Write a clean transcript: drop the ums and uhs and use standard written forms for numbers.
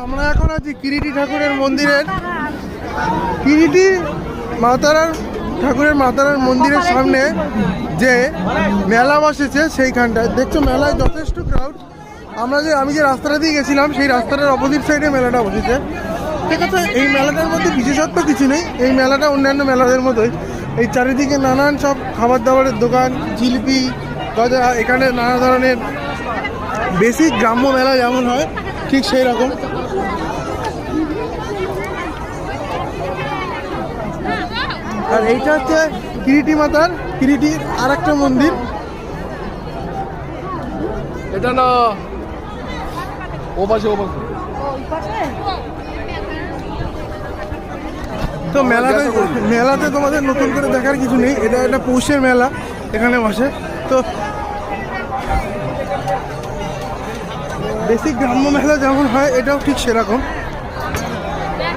আমরা এখন আছি কিরিটি ঠাকুরের মন্দিরের কিরিটি মাতারার ঠাকুরের মাতারার মন্দিরের সামনে যে মেলা বসেছে সেইখানটায় দেখছো মেলায় যথেষ্ট ক্রাউড। আমি যে রাস্তাটা দিয়ে গেছিলাম সেই রাস্তাটার অপোজিট সাইডে মেলাটা বসেছে। ঠিক আছে, এই মেলাটার মধ্যে বিশেষত্ব কিছু নেই, এই মেলাটা অন্যান্য মেলাদের মতোই। এই চারিদিকে নানান সব খাবার দাবারের দোকান, জিলিপি, গজা, এখানে নানা ধরনের বেসিক গ্রাম্য মেলা যেমন হয় ঠিক সেই রকম। আর এইটা হচ্ছে কিরিটি মাতার কিরিটির আর একটা মন্দির। এটা না ও পাশে তো মেলাতে তোমাদের নতুন করে দেখার কিছু নেই, এটা একটা পৌষের মেলা এখানে বসে। তো বেসিক গ্রাম্য মেলা যেমন হয় এটাও ঠিক সেরকম।